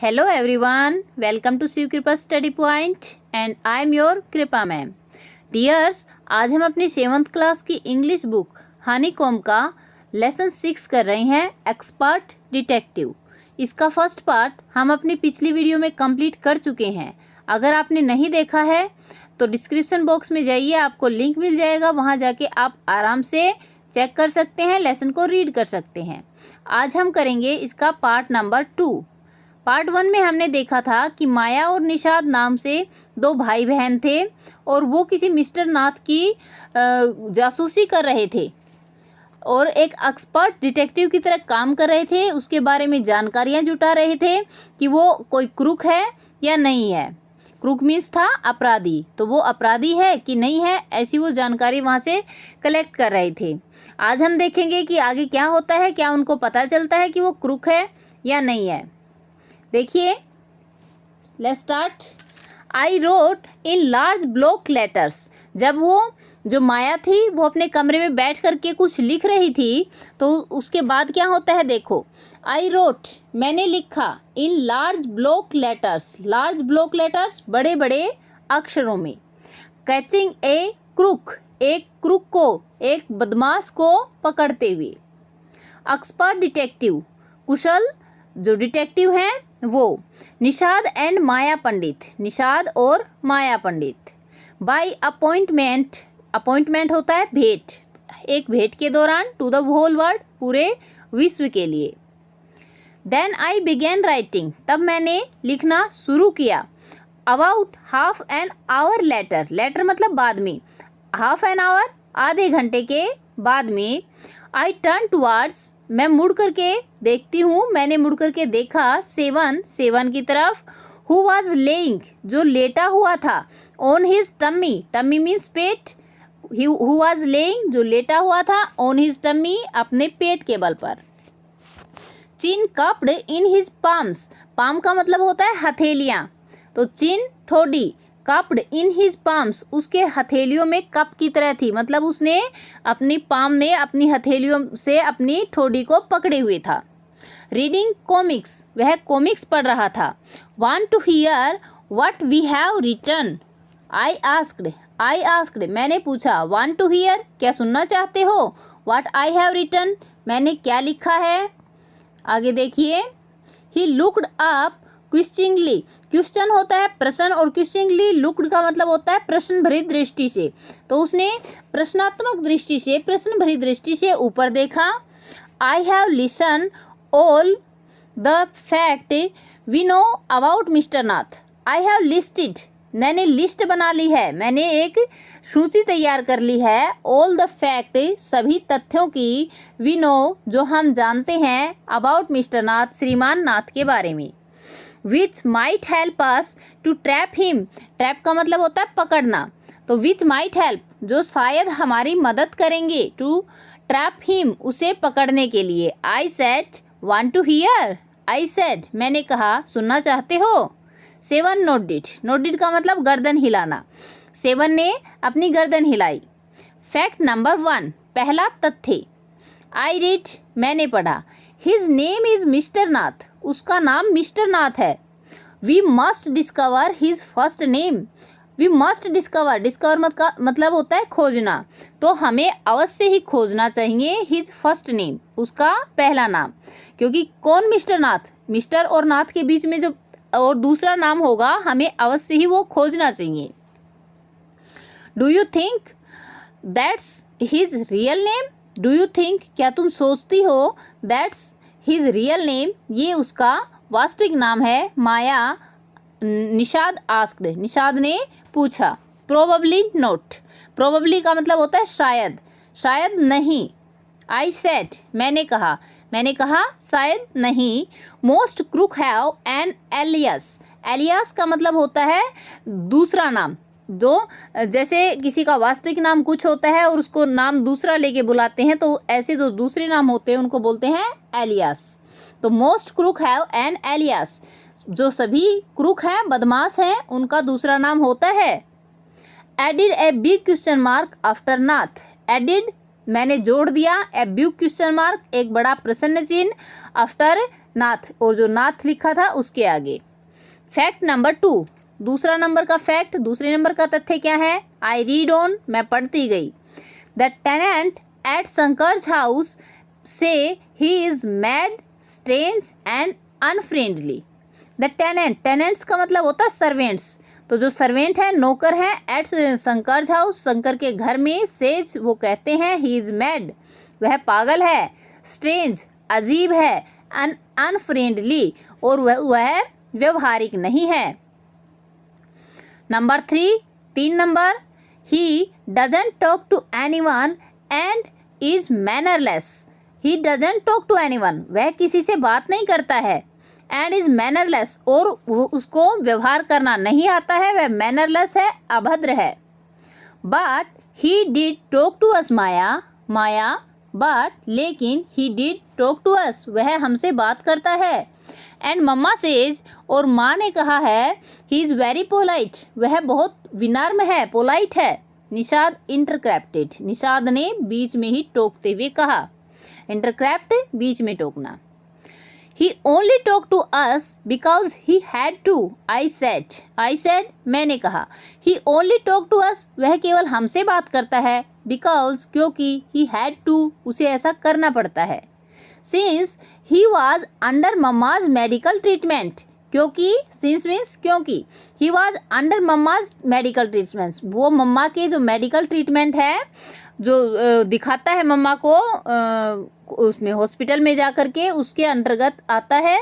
Hello everyone, welcome to Shiv कृपा study point and I am your कृपा ma'am. Dears, आज हम अपनी 7th क्लास की इंग्लिश बुक हनीकॉम का लेसन 6 कर रहे हैं, एक्सपर्ट डिटेक्टिव। इसका फर्स्ट पार्ट हम अपनी पिछली वीडियो में कंप्लीट कर चुके हैं। अगर आपने नहीं देखा है तो डिस्क्रिप्शन बॉक्स में जाइए, आपको लिंक मिल जाएगा, वहाँ जाके आप आराम से चेक कर सकते हैं, लेसन को रीड कर सकते हैं। आज हम करेंगे इसका पार्ट नंबर 2। पार्ट 1 में हमने देखा था कि माया और निषाद नाम से 2 भाई बहन थे और वो किसी मिस्टर नाथ की जासूसी कर रहे थे और एक एक्सपर्ट डिटेक्टिव की तरह काम कर रहे थे। उसके बारे में जानकारियां जुटा रहे थे कि वो कोई क्रूक है या नहीं है। क्रूक मीन्स था अपराधी, तो वो अपराधी है कि नहीं है, ऐसी वो जानकारी वहाँ से कलेक्ट कर रहे थे। आज हम देखेंगे कि आगे क्या होता है, क्या उनको पता चलता है कि वो क्रूक है या नहीं है। देखिए, let's start. I wrote in large block letters. जब वो जो माया थी वो अपने कमरे में बैठ करके कुछ लिख रही थी, तो उसके बाद क्या होता है देखो। आई रोट, मैंने लिखा, in large block letters. Large block letters, बड़े बड़े अक्षरों में। कैचिंग ए क्रूक, एक क्रूक को, एक बदमाश को पकड़ते हुए। एक्सपर्ट डिटेक्टिव, कुशल जो डिटेक्टिव हैं वो। निषाद एंड माया पंडित, निषाद और माया पंडित। बाय अपॉइंटमेंट, अपॉइंटमेंट होता है भेंट, एक भेंट के दौरान। टू द होल वर्ल्ड, पूरे विश्व के लिए। देन आई बिगेन राइटिंग, तब मैंने लिखना शुरू किया। About half an hour later, later मतलब बाद में, हाफ एन आवर आधे घंटे के बाद में। आई टर्न टुवर्ड्स, मैं मुड़ करके देखती हूँ, मैंने मुड़ करके देखा सेवन की तरफ। हु वॉज लेइंग, जो लेटा हुआ था। On his tummy, tummy means pet. Who was laying, जो लेटा हुआ था। ऑन हिज टम्मी, अपने पेट के बल पर। चिन कप्ड इन हिज पाम्स, पाम का मतलब होता है हथेलियाँ, तो चिन ठोडी, कप्ड इन हिज पाम्स, उसके हथेलियों में कप की तरह थी, मतलब उसने अपनी पाम में अपनी हथेलियों से अपनी ठोडी को पकड़े हुए था। रीडिंग कॉमिक्स, वह कॉमिक्स पढ़ रहा था। Want to hear what we have written, I asked, मैंने पूछा। वांट टू हियर, क्या सुनना चाहते हो। व्हाट आई हैव रिटन, मैंने क्या लिखा है। आगे देखिए। He looked up questioningly, question होता है प्रश्न और क्वेश्चनिंगली लुक्ड का मतलब होता है प्रश्न भरी दृष्टि से, तो उसने प्रश्नात्मक दृष्टि से, प्रश्न भरी दृष्टि से ऊपर देखा। I have listen all the fact we know about mister Nath, I have listed, मैंने लिस्ट बना ली है, मैंने एक सूची तैयार कर ली है। ऑल द फैक्ट, सभी तथ्यों की। वी नो, जो हम जानते हैं। अबाउट मिस्टर नाथ, श्रीमान नाथ के बारे में। Which might help us to trap him, trap का मतलब होता है पकड़ना, तो विच माइट हेल्प, जो शायद हमारी मदद करेंगे। टू ट्रैप हिम, उसे पकड़ने के लिए। I said want to hear, I said, मैंने कहा, सुनना चाहते हो। 7 नोडिड, नोडिड का मतलब गर्दन हिलाना। 7 ने अपनी गर्दन हिलाई। फैक्ट नंबर 1, पहला तथ्य। आई रीड, मैंने पढ़ा। His name is mister Nath, उसका नाम मिस्टर नाथ है। We must discover his first name, we must discover, discover मतलब होता है खोजना, तो हमें अवश्य ही खोजना चाहिए हिज फर्स्ट नेम, उसका पहला नाम। क्योंकि कौन मिस्टर नाथ, मिस्टर और नाथ के बीच में जो और दूसरा नाम होगा, हमें अवश्य ही वो खोजना चाहिए। Do you think that's his real name, do you think, क्या तुम सोचती हो। दैट्स हिज रियल नेम, ये उसका वास्तविक नाम है। माया, निषाद आस्क्ड, निषाद ने पूछा। प्रोबेबली नॉट, प्रोबेबली का मतलब होता है शायद, शायद नहीं। आई सेड, मैंने कहा, मैंने कहा शायद नहीं। Most crook have an alias, alias का मतलब होता है दूसरा नाम, जो जैसे किसी का वास्तविक नाम कुछ होता है और उसको नाम दूसरा लेके बुलाते हैं, तो ऐसे जो दूसरे नाम होते हैं उनको बोलते हैं एलियास। तो most crook have an alias, जो सभी क्रूक हैं, बदमाश हैं, उनका दूसरा नाम होता है। Added a big question mark after Nath, added मैंने जोड़ दिया ए बिग क्वेश्चन मार्क, एक बड़ा प्रश्न चिन्ह, आफ्टर नाथ, और जो नाथ लिखा था उसके आगे। फैक्ट नंबर 2, दूसरा नंबर का फैक्ट, दूसरे नंबर का तथ्य क्या है? आई रीड ऑन, मैं पढ़ती गई। The tenant at Shankar's house से ही is mad, strange and unfriendly. The tenant, tenants का मतलब होता है सर्वेंट्स, तो जो सर्वेंट है, नौकर है, एट शंकर्स हाउस, शंकर के घर में, सेज वो कहते हैं, ही इज मैड वह पागल है, स्ट्रेंज अजीब है, अनफ्रेंडली और वह व्यवहारिक नहीं है। Number 3, 3 number, he doesn't talk to anyone and is mannerless. He doesn't talk to anyone, वह किसी से बात नहीं करता है, एंड इज मैनरलेस और उसको व्यवहार करना नहीं आता है, वह मैनरलेस है, अभद्र है। But he did talk to us Maya, Maya but लेकिन he did talk to us, वह हमसे बात करता है। एंड मम्मा सेज, और माँ ने कहा है, ही इज़ वेरी पोलाइट, वह बहुत विनम्र है, पोलाइट है। निषाद इंटरक्रैप्टेड, निषाद ने बीच में ही टोकते हुए कहा, इंटरक्रैप्ट बीच में टोकना। He only talked to us because he had to. I said मैंने कहा। He only talked to us, वह केवल हमसे बात करता है, because क्योंकि he had to, उसे ऐसा करना पड़ता है। Since he was under mama's medical treatment, क्योंकि since means क्योंकि, he was under mama's medical treatment, वो मम्मा के जो मेडिकल ट्रीटमेंट है, जो दिखाता है मम्मा को उसमें हॉस्पिटल में जा कर के, उसके अंतर्गत आता है।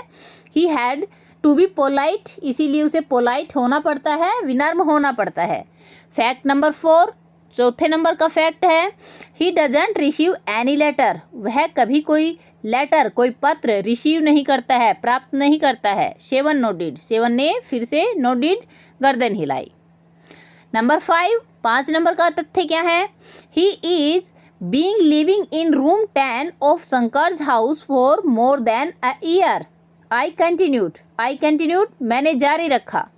He had to be polite, इसीलिए उसे पोलाइट होना पड़ता है, विनम्र होना पड़ता है। फैक्ट नंबर 4, चौथे नंबर का फैक्ट है, he doesn't receive any letter, वह कभी कोई लेटर, कोई पत्र रिसीव नहीं करता है, प्राप्त नहीं करता है। सेवन नोडिड, सेवन ने फिर से नोडिड गर्दन हिलाई। नंबर 5, 5 नंबर का तथ्य क्या है? He is being living in room 10 of Shankar's house for more than a year. I continued, मैंने जारी रखा।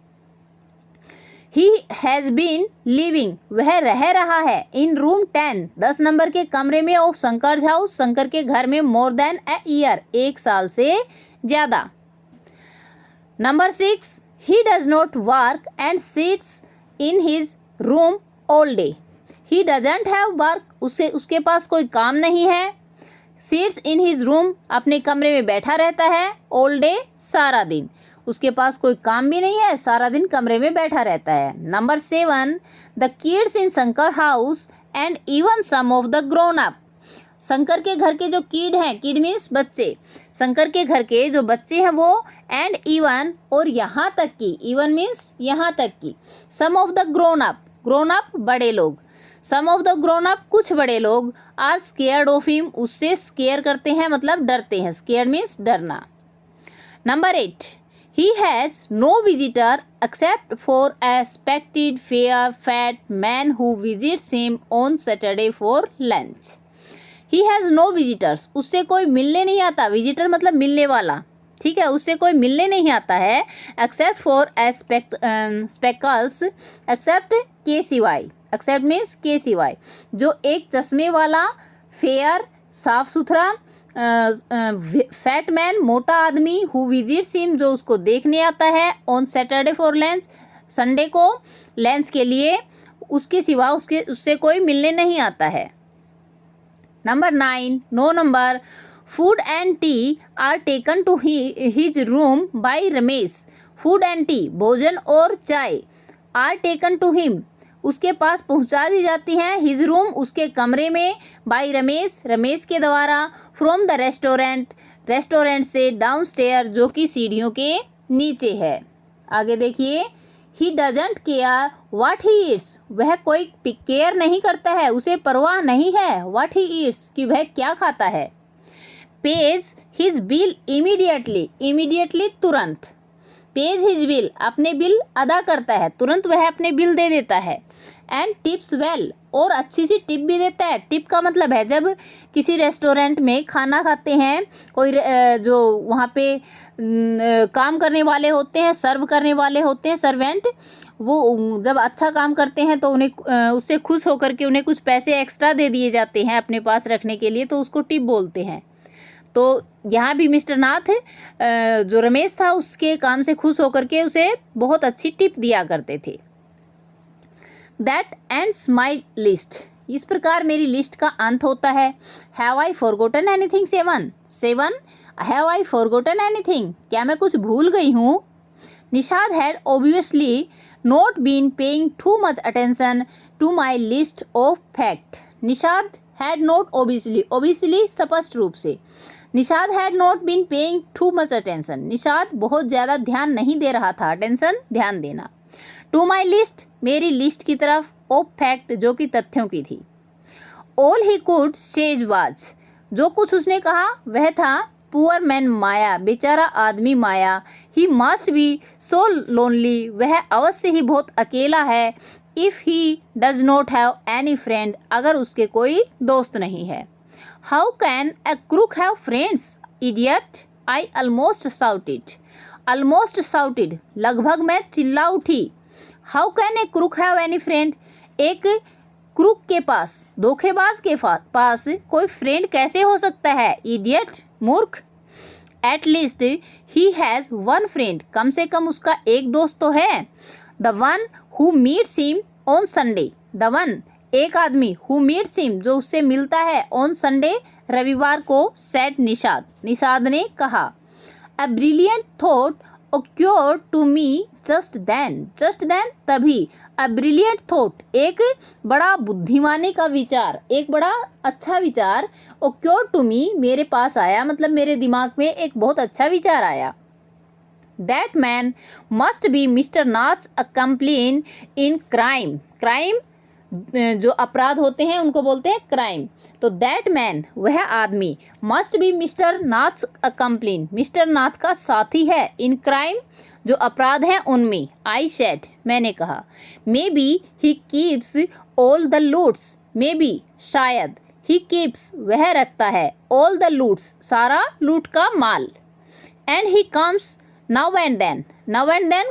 ही हैज़ बीन लिविंग, वह रह रहा है, इन रूम 10, 10 नंबर के कमरे में, ऑफ शंकर्स हाउस, शंकर के घर में, मोर देन अ ईयर, 1 साल से ज़्यादा। Number 6, he does not work and sits in his room all day. He doesn't have work, उसके पास कोई काम नहीं है। सिट्स इन हिज रूम, अपने कमरे में बैठा रहता है। ऑल डे, सारा दिन, उसके पास कोई काम भी नहीं है, सारा दिन कमरे में बैठा रहता है। Number 7, the kids in Shankar house and even some of the grown up. Shankar के घर के जो किड हैं, किड मीन्स बच्चे, शंकर के घर के जो बच्चे हैं वो, एंड इवन और यहाँ तक की, इवन मीन्स यहाँ तक की, some of the grown up बड़े लोग, some of the grown up कुछ बड़े लोग, आर स्केयर्ड ऑफ हिम, उससे स्केयर करते हैं मतलब डरते हैं, स्केयर मीन्स डरना। Number 8, he has no visitor except for a respected fair fat man who visits him on Saturday for lunch. He has no visitors, उससे कोई मिलने नहीं आता, विजिटर मतलब मिलने वाला, ठीक है, उससे कोई मिलने नहीं आता है, एक्सेप्ट फॉर स्पेकल्स, एक्सेप्ट के सिवाय, एक्सेप्ट मीन्स के सिवाय, जो एक चश्मे वाला, फेयर साफ सुथरा, फैट मैन मोटा आदमी, हु विजिट्स हिम जो उसको देखने आता है, on Saturday for lunch Sunday को लंच के लिए, उसके सिवा उससे कोई मिलने नहीं आता है। Number 9, 9 number, food and tea are taken to his room by Ramesh. Food and tea, भोजन और चाय, आर टेकन टू हिम, उसके पास पहुंचा दी जाती हैं, हिज रूम उसके कमरे में, बाय रमेश, रमेश के द्वारा, फ्रॉम द रेस्टोरेंट से, डाउनस्टेयर जो कि सीढ़ियों के नीचे है। आगे देखिए, he doesn't care what he eats, वह कोई केयर नहीं करता है, उसे परवाह नहीं है, व्हाट ही ईट्स कि वह क्या खाता है। पेज हिज बिल इमीडिएटली तुरंत, पेज हिज बिल अपने बिल अदा करता है, तुरंत वह अपने बिल दे देता है। एंड टिप्स वेल, और अच्छी सी टिप भी देता है। टिप का मतलब है जब किसी रेस्टोरेंट में खाना खाते हैं, कोई जो वहाँ पे काम करने वाले होते हैं, सर्व करने वाले होते हैं, सर्वेंट, वो जब अच्छा काम करते हैं तो उन्हें उससे खुश होकर के उन्हें कुछ पैसे एक्स्ट्रा दे दिए जाते हैं अपने पास रखने के लिए, तो उसको टिप बोलते हैं। तो यहाँ भी मिस्टर नाथ जो रमेश था उसके काम से खुश होकर के उसे बहुत अच्छी टिप दिया करते थे। दैट एंड्स माई लिस्ट, इस प्रकार मेरी लिस्ट का अंत होता है। Have I forgotten anything 7, have I forgotten anything, क्या मैं कुछ भूल गई हूँ। Nishad had obviously not been paying too much attention to my list of fact. Nishad had not obviously स्पष्ट रूप से, Nishad had not been paying too much attention, Nishad बहुत ज़्यादा ध्यान नहीं दे रहा था। अटेंशन ध्यान देना। टू माई लिस्ट मेरी लिस्ट की तरफ, ऑफ फैक्ट जो कि तथ्यों की थी। All he could says was, जो कुछ उसने कहा वह था पुअर मैन माया, बेचारा आदमी Maya. He must be so lonely, वह अवश्य ही बहुत अकेला है। If he does not have any friend, अगर उसके कोई दोस्त नहीं है। How can a crook have friends idiot, I almost shouted, लगभग मैं चिल्ला उठी। How can a crook have any friend, एक क्रूक के पास, धोखेबाज के पास कोई फ्रेंड कैसे हो सकता है। इडियट, मूर्ख। At least he has one friend, कम से कम उसका एक दोस्त तो है। The one who meets him on Sunday, the one एक आदमी, हु मीट्स हिम जो उससे मिलता है, ऑन संडे रविवार को, सेड निषाद ने कहा। A brilliant thought occurred to me just then, तभी। अ ब्रिलियंट थॉट, एक बड़ा बुद्धिमानी का विचार, एक बड़ा अच्छा विचार। occurred to me, मेरे पास आया, मतलब मेरे दिमाग में एक बहुत अच्छा विचार आया। That man must be Mr. Nath's accomplice in crime, जो अपराध होते हैं उनको बोलते हैं क्राइम। तो दैट मैन वह आदमी, must be mister Nath's accomplice, mister Nath का साथी है, इन क्राइम जो अपराध हैं उनमें। आई सेड, मैंने कहा। May be he keeps all the loots, may be शायद, ही कीप्स वह रखता है, ऑल द लूट्स सारा लूट का माल। And he comes now and then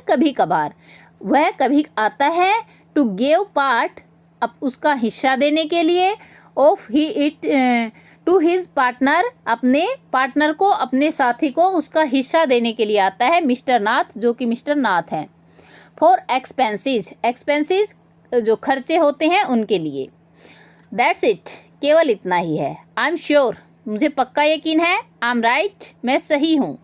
कभी कभार, वह कभी आता है। टू गिव पार्ट, अब उसका हिस्सा देने के लिए। Of he it to his partner, अपने पार्टनर को, अपने साथी को उसका हिस्सा देने के लिए आता है मिस्टर नाथ, जो कि मिस्टर नाथ हैं। फॉर एक्सपेंसेस जो खर्चे होते हैं उनके लिए। दैट्स इट, केवल इतना ही है। आई एम श्योर, मुझे पक्का यकीन है। आई एम राइट, मैं सही हूँ।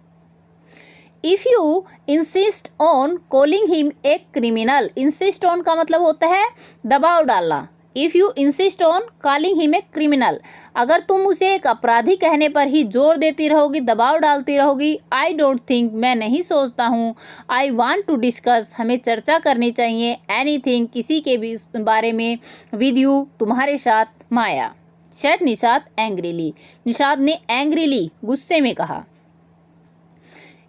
If you insist on calling him a criminal, insist on का मतलब होता है दबाव डालना। If you insist on calling him a criminal, अगर तुम उसे एक अपराधी कहने पर ही जोर देती रहोगी, दबाव डालती रहोगी। आई डोंट थिंक, मैं नहीं सोचता हूँ। आई वांट टू डिस्कस, हमें चर्चा करनी चाहिए। एनीथिंग, किसी के भी बारे में। विद यू, तुम्हारे साथ। माया, सेड निषाद एंग्रीली, निषाद ने एंग्रीली गुस्से में कहा।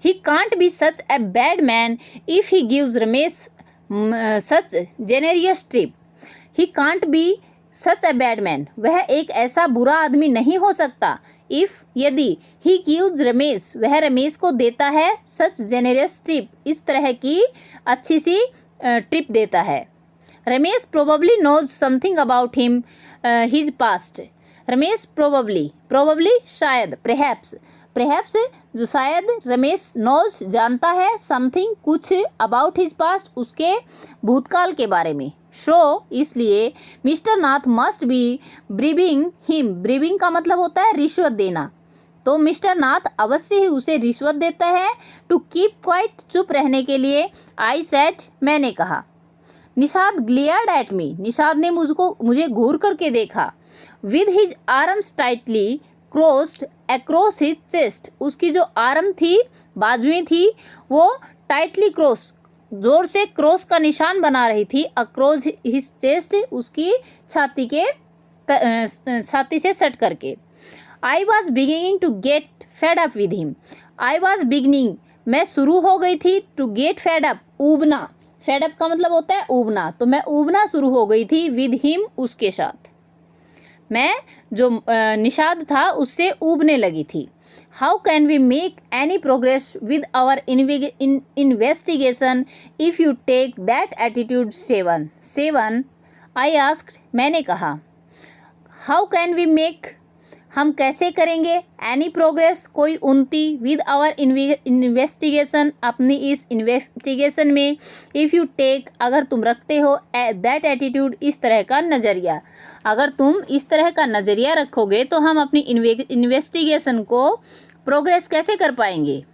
He can't be such a bad man if he gives Ramesh such generous trip. He can't be such a bad man. वह एक ऐसा बुरा आदमी नहीं हो सकता। If, यदि, he gives Ramesh, वह रमेश को देता है, such generous trip, इस तरह की अच्छी सी ट्रिप देता है। Ramesh probably knows something about him, his past. Ramesh probably शायद, perhaps जो शायद, रमेश नोज जानता है, समथिंग कुछ, अबाउट हिज पास्ट उसके भूतकाल के बारे में। शो इसलिए mister Nath must be bribing him, bribing का मतलब होता है रिश्वत देना, तो मिस्टर नाथ अवश्य ही उसे रिश्वत देता है। टू कीप क्वाइट, चुप रहने के लिए। आई सेड, मैंने कहा। Nishad glared at me, Nishad ने मुझे घूर करके देखा। With his arms tightly crossed across his chest, उसकी जो आर्म थी, बाजुएं थी, वो टाइटली क्रॉस, जोर से क्रॉस का निशान बना रही थी। अक्रॉस हिज चेस्ट, उसकी छाती से सट करके। I was beginning to get fed up with him, I was beginning, मैं शुरू हो गई थी, टू गेट फेड अप, ऊबना, फेड अप का मतलब होता है ऊबना, तो मैं ऊबना शुरू हो गई थी विद हिम, उसके साथ। मैं जो निषाद था उससे ऊबने लगी थी। How can we make any progress with our investigation if you take that attitude seven? Seven, I asked, मैंने कहा। हाउ कैन वी मेक, हम कैसे करेंगे, एनी प्रोग्रेस, कोई उन्नति, विद आवर इन्वेस्टिगेशन, अपनी इस इन्वेस्टिगेशन में, इफ़ यू टेक, अगर तुम रखते हो, दैट एटीट्यूड, इस तरह का नज़रिया, अगर तुम इस तरह का नज़रिया रखोगे तो हम अपनी इन्वेस्टिगेशन को प्रोग्रेस कैसे कर पाएंगे।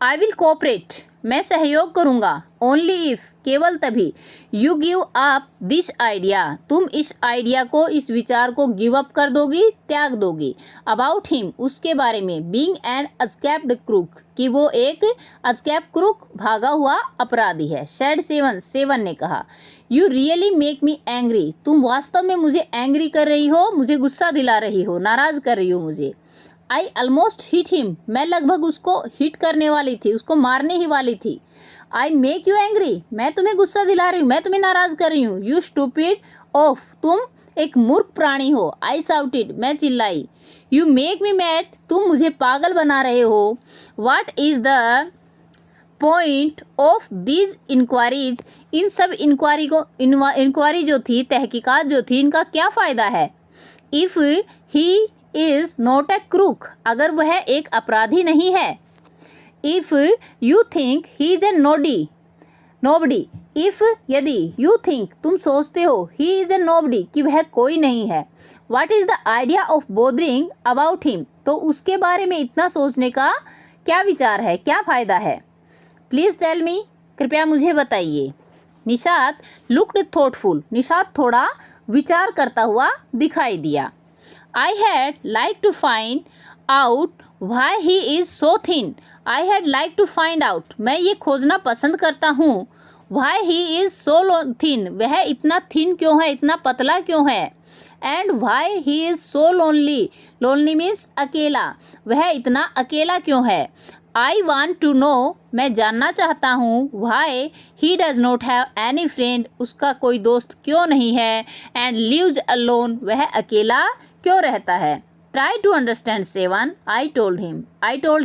आई विल कोऑपरेट, मैं सहयोग करूँगा, ओनली इफ़, केवल तभी, you give up this idea, तुम इस आइडिया को, इस विचार को गिव अप कर दोगी, त्याग दोगी, अबाउट हिम, उसके बारे में, बीइंग एन एस्केप्ड क्रूक, कि वो एक एस्केप क्रूक, भागा हुआ अपराधी है। सैड सेवन, सेवन ने कहा, you really make me angry, तुम वास्तव में मुझे एंग्री कर रही हो, मुझे गुस्सा दिला रही हो, नाराज़ कर रही हो मुझे। आई ऑलमोस्ट हिट हिम, मैं लगभग उसको हिट करने वाली थी, उसको मारने ही वाली थी। आई मेक यू एंग्री, मैं तुम्हें गुस्सा दिला रही हूँ, मैं तुम्हें नाराज़ कर रही हूँ। यू स्टूपिड ऑफ, तुम एक मूर्ख प्राणी हो। आई शाउटेड, मैं चिल्लाई। यू मेक मी मैड, तुम मुझे पागल बना रहे हो। What is the point of this inquiries, इन सब इंक्वायरी जो थी, तहकीकात जो थी, इनका क्या फ़ायदा है। If he is not a crook, अगर वह एक अपराधी नहीं है। If you think he is a nobody, if, यदि, यू थिंक, तुम सोचते हो, ही इज़ ए नोबडी, कि वह कोई नहीं है। What is the idea of bothering about him, तो उसके बारे में इतना सोचने का क्या विचार है, क्या फ़ायदा है। प्लीज़ टेल मी, कृपया मुझे बताइए। निषाद लुक्ड थॉटफुल, निषाद थोड़ा विचार करता हुआ दिखाई दिया। I had like to find out why he is so thin, I had like to find out, मैं ये खोजना पसंद करता हूँ। Why he is so thin, वह इतना थिन क्यों है, इतना पतला क्यों है। And why he is so lonely, lonely means अकेला, वह इतना अकेला क्यों है। आई वॉन्ट टू नो, मैं जानना चाहता हूँ। Why he does not have any friend, उसका कोई दोस्त क्यों नहीं है। एंड लिव्स अलोन, वह अकेला क्यों रहता है। Try to understand seven, I told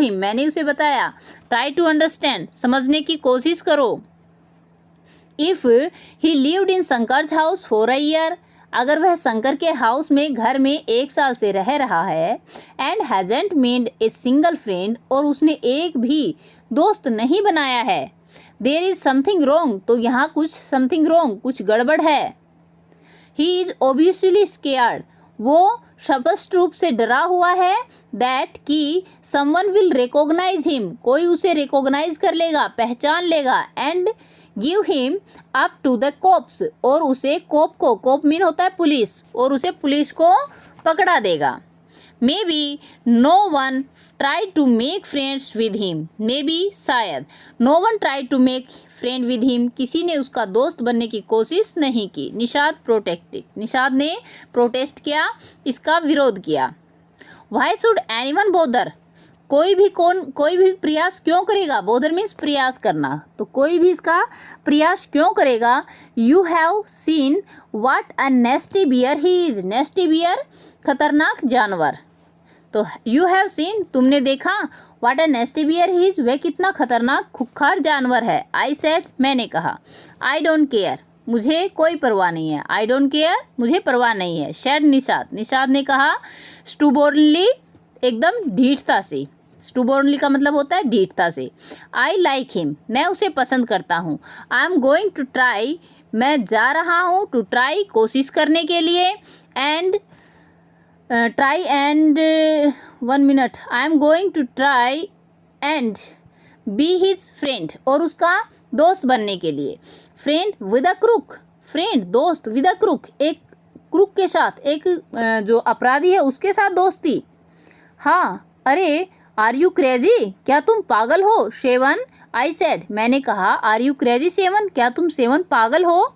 him, मैंने उसे बताया। ट्राई टू अंडरस्टैंड, समझने की कोशिश करो। If he lived in Shankar's house for a year, अगर वह शंकर के हाउस में, घर में 1 साल से रह रहा है। And हैजेंट made a single friend, और उसने एक भी दोस्त नहीं बनाया है। देयर इज़ समथिंग रॉन्ग, तो यहाँ कुछ समथिंग रॉन्ग, कुछ गड़बड़ है। ही इज़ ऑब्वियसली स्केयर्ड, वो स्पष्ट रूप से डरा हुआ है। दैट, कि समवन विल रिकॉग्नाइज हिम, कोई उसे रिकॉग्नाइज कर लेगा, पहचान लेगा। And give him up to the cops, और उसे कोप मीन होता है पुलिस, और उसे पुलिस को पकड़ा देगा। Maybe no one try to make friends with him, maybe, शायद, no one try to make friend with him, किसी ने उसका दोस्त बनने की कोशिश नहीं की। निषाद प्रोटेक्टेड, निषाद ने प्रोटेस्ट किया, इसका विरोध किया। वाई शुड एनीवन बोदर, कोई भी प्रयास क्यों करेगा। बोदर मीन्स प्रयास करना, तो कोई भी इसका प्रयास क्यों करेगा। You have seen what a nasty bear he is, nasty bear खतरनाक जानवर, तो यू हैव सीन, तुमने देखा, what a nasty bear he is, वह कितना खतरनाक खुंखार जानवर है। आई सेड, मैंने कहा। आई डोंट केयर, मुझे कोई परवाह नहीं है। आई डोंट केयर, मुझे परवाह नहीं है। शेड निषाद, निषाद ने कहा। स्टूबोर्नली, एकदम ढीठता से, स्टूबोर्नली का मतलब होता है ढीठता से। आई लाइक हिम, मैं उसे पसंद करता हूँ। I am going to try, मैं जा रहा हूँ, टू ट्राई, कोशिश करने के लिए। And try and 1 minute, I am going to try and be his friend, और उसका दोस्त बनने के लिए। Friend with a crook, friend दोस्त, विद अ क्रूक, एक क्रूक के साथ, एक जो अपराधी है उसके साथ दोस्ती। हाँ, अरे, आर यू क्रेजी, क्या तुम पागल हो। सेवन, आई सेड, मैंने कहा। आर यू क्रेजी सेवन, क्या तुम सेवन पागल हो।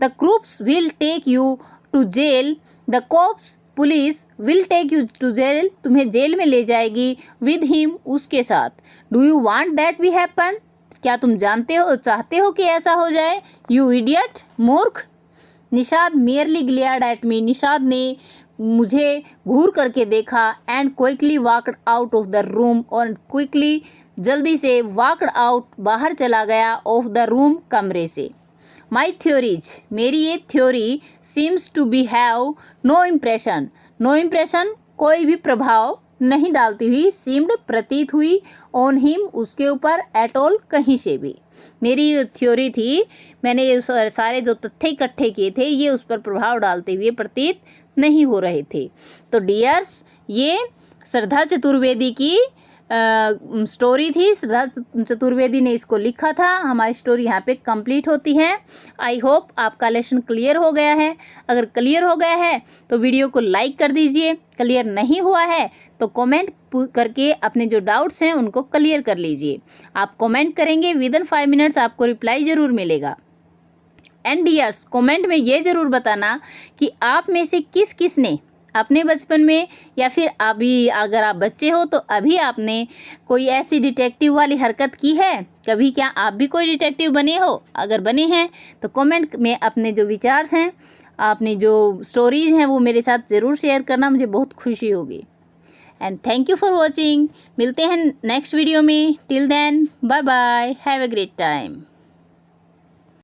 The cops will take you to jail, the cops, पुलिस, will take you to jail, तुम्हें जेल में ले जाएगी। विद हिम, उसके साथ। Do you want that be happen, क्या तुम चाहते हो कि ऐसा हो जाए? यू इडियट, मूर्ख। Nishad merely glared at me, Nishad ने मुझे घूर करके देखा। And quickly walked out of the room, और क्विकली जल्दी से वॉकड आउट बाहर चला गया, ऑफ द रूम कमरे से। माई थ्योरीज, मेरी ये theory, seems to be have no impression, no impression कोई भी प्रभाव नहीं डालती हुई, सीम्ड प्रतीत हुई, ऑन हिम उसके ऊपर, एट ऑल कहीं से भी। मेरी जो थ्योरी थी, मैंने ये सारे जो तथ्य इकट्ठे किए थे, ये उस पर प्रभाव डालते हुए प्रतीत नहीं हो रहे थे। तो डियर्स, ये श्रद्धा चतुर्वेदी की स्टोरी थी। श्रद्धा चतुर्वेदी ने इसको लिखा था। हमारी स्टोरी यहाँ पे कंप्लीट होती है। आई होप आपका लेसन क्लियर हो गया है। अगर क्लियर हो गया है तो वीडियो को लाइक कर दीजिए। क्लियर नहीं हुआ है तो कमेंट करके अपने जो डाउट्स हैं उनको क्लियर कर लीजिए। आप कमेंट करेंगे, विदिन 5 मिनट्स आपको रिप्लाई ज़रूर मिलेगा। एंड डियर्स, कमेंट में ये ज़रूर बताना कि आप में से किस किस ने अपने बचपन में, या फिर अभी अगर आप बच्चे हो तो अभी आपने कोई ऐसी डिटेक्टिव वाली हरकत की है कभी? क्या आप भी कोई डिटेक्टिव बने हो? अगर बने हैं तो कमेंट में अपने जो विचार हैं, अपनी जो स्टोरीज़ हैं वो मेरे साथ ज़रूर शेयर करना, मुझे बहुत खुशी होगी। And thank you for watching. मिलते हैं नेक्स्ट वीडियो में। Till then, bye bye, have a great time.